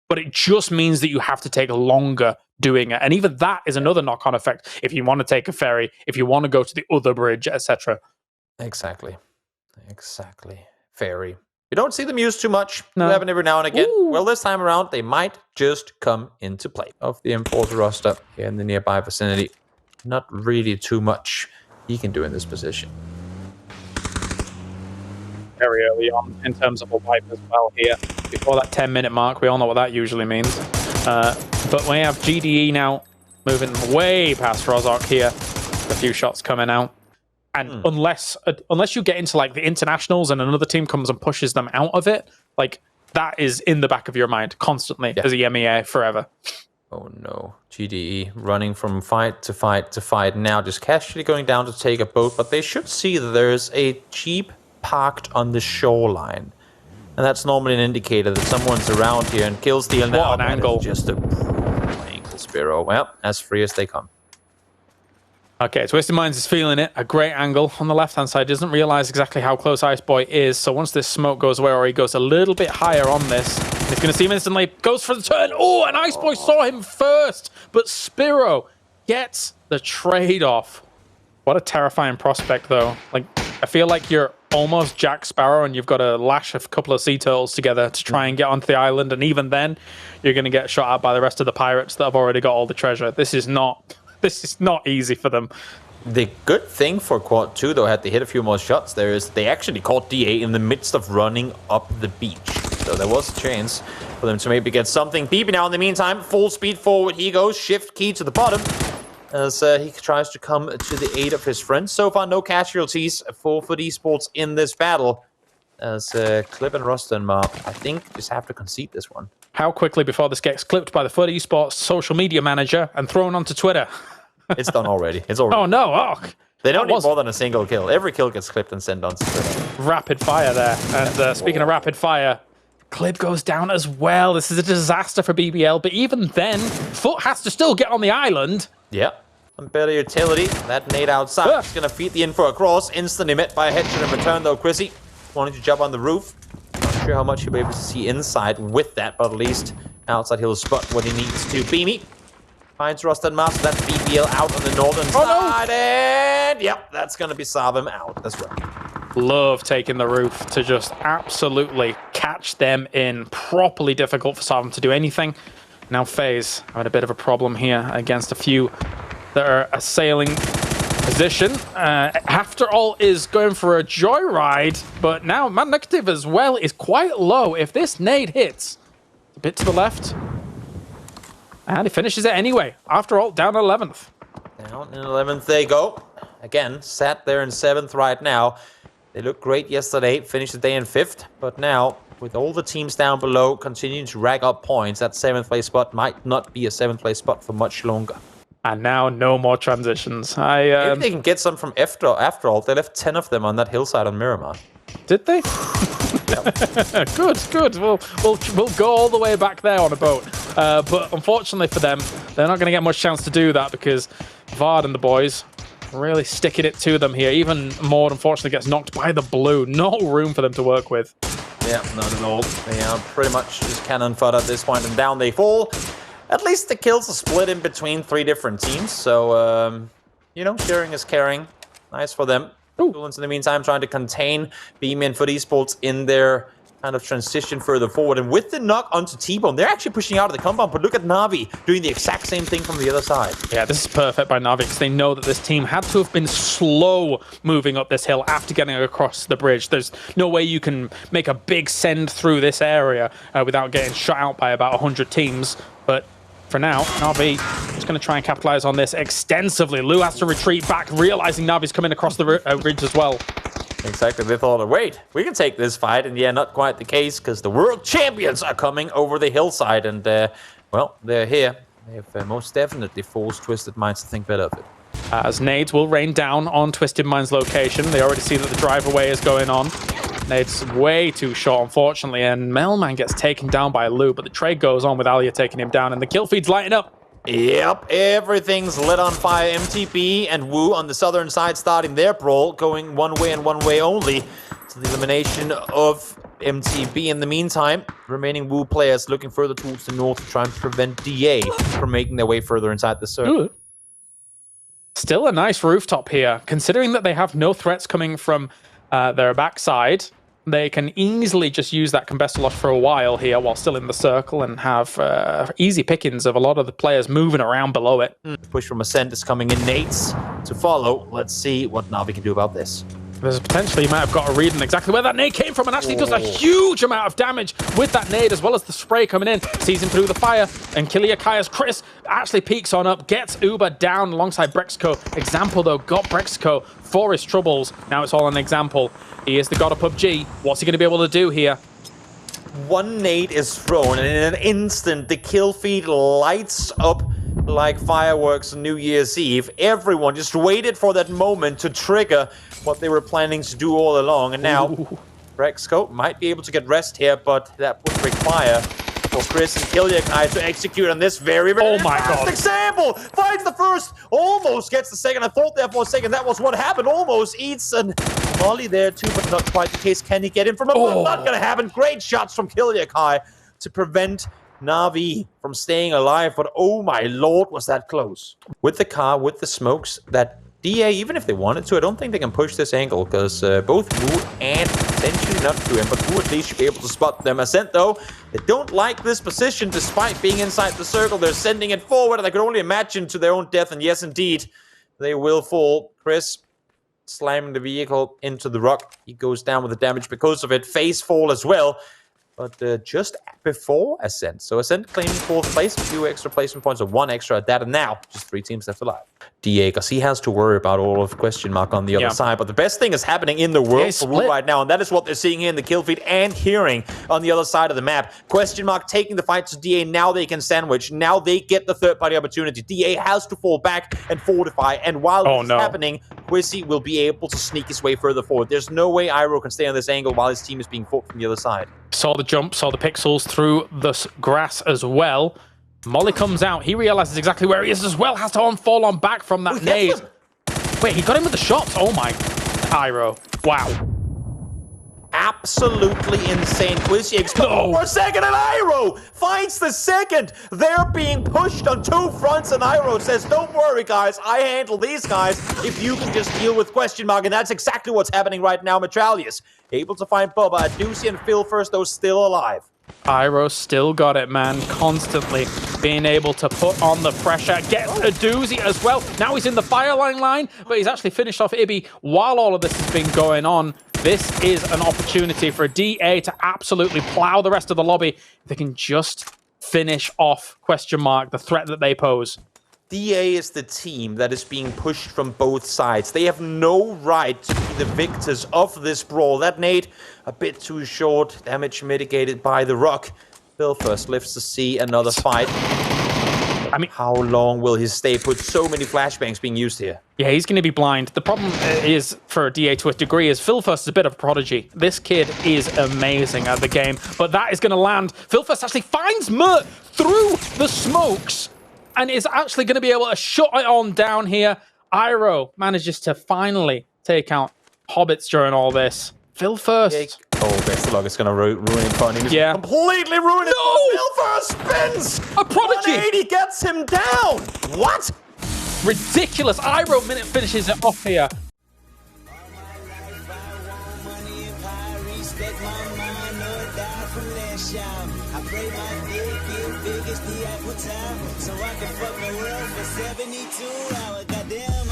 but it just means that you have to take longer doing it. And even that is another knock-on effect. If you want to take a ferry, if you want to go to the other bridge, etc. Exactly. Ferry. You don't see them used too much. No. You have it every now and again. Ooh. Well, this time around, they might just come into play. Of the enforcer roster here in the nearby vicinity, not really too much he can do in this position. Very early on in terms of a wipe as well here. Before that 10-minute mark, we all know what that usually means. But we have GDE now moving way past Rozok here. A few shots coming out. And unless you get into like the internationals and another team comes and pushes them out of it, like that is in the back of your mind constantly as a MEA forever. Oh no. GDE running from fight to fight to fight now, just casually going down to take a boat, but they should see that there's a jeep parked on the shoreline. And that's normally an indicator that someone's around here, and kill steal now. What an angle. Just a brutal angle, Spiro. Well, as free as they come. Okay, Twisted Minds is feeling it. A great angle on the left-hand side. Doesn't realize exactly how close Iceboy is. So once this smoke goes away, or he goes a little bit higher on this, he's going to see him instantly. Goes for the turn. Oh, and Iceboy saw him first. But Spiro gets the trade-off. What a terrifying prospect, though. Like, I feel like you're almost Jack Sparrow, and you've got to lash a couple of sea turtles together to try and get onto the island. And even then, you're going to get shot at by the rest of the pirates that have already got all the treasure. This is not easy for them. The good thing for Quad 2, though, had they hit a few more shots there, is they actually caught DA in the midst of running up the beach. So there was a chance for them to maybe get something. BB now in the meantime, full speed forward he goes, shift key to the bottom, as he tries to come to the aid of his friends. So far, no casualties for Foot Esports in this battle, as Clip and Rostenmar, I think, just have to concede this one. How quickly before this gets clipped by the Foot Esports social media manager and thrown onto Twitter? It's done already. It's already. Oh no! Oh, they don't need more than a single kill. Every kill gets clipped and sent on to Twitter. Rapid fire there. And speaking of rapid fire, Clip goes down as well. This is a disaster for BBL. But even then, Foot has to still get on the island. Yeah. Some better utility. That nade outside is going to feed the info across. Instantly met by a headshot in return, though. Chrissy wanting to jump on the roof. Not sure how much he'll be able to see inside with that, but at least outside he'll spot what he needs to. Beamy finds Rostenmar, so that's BBL out on the northern side. And yep, that's going to be Savim out. That's right. Love taking the roof to just absolutely catch them in. Properly difficult for Savim to do anything. Now FaZe having a bit of a problem here against a few that are assailing position. After all is going for a joyride, but now Man Negative as well is quite low. If this nade hits, a bit to the left, and he finishes it anyway. After all, down 11th. Down in 11th they go. Again, sat there in 7th right now. They looked great yesterday, finished the day in 5th, but now, with all the teams down below continuing to rack up points, that 7th place spot might not be a 7th place spot for much longer. And now no more transitions. Maybe they can get some from after all. They left 10 of them on that hillside on Miramar. Did they? Good. We'll go all the way back there on a boat. But unfortunately for them, they're not going to get much chance to do that because Vard and the boys really sticking it to them here. Even Maud, unfortunately, gets knocked by the blue. No room for them to work with. Yeah, not at all. They are pretty much just cannon fodder at this point, and down they fall. At least the kills are split in between 3 different teams, so, you know, sharing is caring. Nice for them. Toolins in the meantime trying to contain Beam and Foot Esports in their kind of transition further forward. And with the knock onto T-Bone, they're actually pushing out of the compound, but look at Na'Vi doing the exact same thing from the other side. Yeah, this is perfect by Na'Vi because they know that this team had to have been slow moving up this hill after getting across the bridge. There's no way you can make a big send through this area without getting shot out by about 100 teams, but for now, Na'Vi is going to try and capitalize on this extensively. Lou has to retreat back, realizing Na'Vi's coming across the ridge as well. Exactly. They thought, wait, we can take this fight. And yeah, not quite the case because the world champions are coming over the hillside. And, well, they're here. They've most definitely forced Twisted Minds to think better of it. As nades will rain down on Twisted Minds' location. They already see that the drive away is going on. Nades way too short, unfortunately, and Melman gets taken down by Lou, but the trade goes on with Alia taking him down, and the kill feed's lighting up. Yep, everything's lit on fire. MTB and Wu on the southern side starting their brawl, going one way and one way only to the elimination of MTB in the meantime. Remaining Wu players looking further towards the north to try and prevent DA from making their way further inside the circle. Ooh. Still a nice rooftop here, considering that they have no threats coming from their backside. They can easily just use that combustor for a while here while still in the circle and have easy pickings of a lot of the players moving around below it. Push from Ascent is coming in. Nates to follow. Let's see what Na'Vi can do about this. There's potentially, you might have got a read on exactly where that nade came from and actually does a huge amount of damage with that nade as well as the spray coming in. Sees him through the fire, and Kiliakaya's Chris actually peeks on up, gets Uber down alongside Brexco. Example, though, got Brexco for his troubles. Now it's all an example. He is the god of PUBG. What's he going to be able to do here? One nade is thrown, and in an instant, the kill feed lights up like fireworks on New Year's Eve. Everyone just waited for that moment to trigger what they were planning to do all along. And now, Brexco might be able to get rest here, but that would require for Chris and Kiliakai to execute on this very fast example. Finds the first, almost gets the second. I thought there for a second that was what happened. Almost eats and Molly there too, but not quite the case. Can he get in from a Not going to happen. Great shots from Kiliakai to prevent Na'Vi from staying alive, but oh my lord, was that close. With the car, with the smokes, that DA, even if they wanted to, I don't think they can push this angle, because both Wu and potentially not him, but Wu at least should be able to spot them. Ascent, though, they don't like this position, despite being inside the circle. They're sending it forward, and I could only imagine to their own death, and yes, indeed, they will fall. Chris slamming the vehicle into the rock. He goes down with the damage because of it. Face fall as well. But just before Ascent. So Ascent claiming 4th place, 2 extra placement points, or 1 extra at that, and now just 3 teams left alive. DA, because he has to worry about all of question mark on the other side. But the best thing is happening in the world for Wu right now, and that is what they're seeing here in the kill feed and hearing on the other side of the map. Question mark taking the fight to DA. Now they can sandwich. Now they get the third-party opportunity. DA has to fall back and fortify, and while this is happening, Quizzy will be able to sneak his way further forward. There's no way Iroh can stay on this angle while his team is being fought from the other side. Saw the jump, saw the pixels through the grass as well. Molly comes out. He realizes exactly where he is as well. Has to fall on back from that nade. Wait, he got him with the shots. Oh my. Iroh. Wow. Absolutely insane. Quizzy for a second, and Iroh finds the second. They're being pushed on 2 fronts, and Iroh says, don't worry, guys. I handle these guys if you can just deal with question mark. And that's exactly what's happening right now. Metralius able to find Bubba. Adusi and Phil first, though, still alive. Iroh still got it, man. Constantly being able to put on the pressure. Gets a doozy as well. Now he's in the fireline line, but he's actually finished off Ibby while all of this has been going on. This is an opportunity for DA to absolutely plow the rest of the lobby. If they can just finish off question mark, the threat that they pose. DA is the team that is being pushed from both sides. They have no right to be the victors of this brawl. That nade, a bit too short. Damage mitigated by the rock. Bill first lives to see another fight. I mean, how long will he stay put? So many flashbangs being used here. Yeah, he's going to be blind. The problem is, for DA to a degree, is Philfirst is a bit of a prodigy. This kid is amazing at the game, but that is going to land. Philfirst actually finds Mert through the smokes and is actually going to be able to shut it on down here. Iroh manages to finally take out Hobbits during all this. Philfirst. Oh, best of luck. It's going to ruin him fun. Yeah. Completely ruin it. Philfirst spins. A prodigy. 180 gets him down. What? Ridiculous. Iroh finishes it off here. I pray my dick get big as the Apple Tower, so I can fuck the world for 72 hours. Goddamn.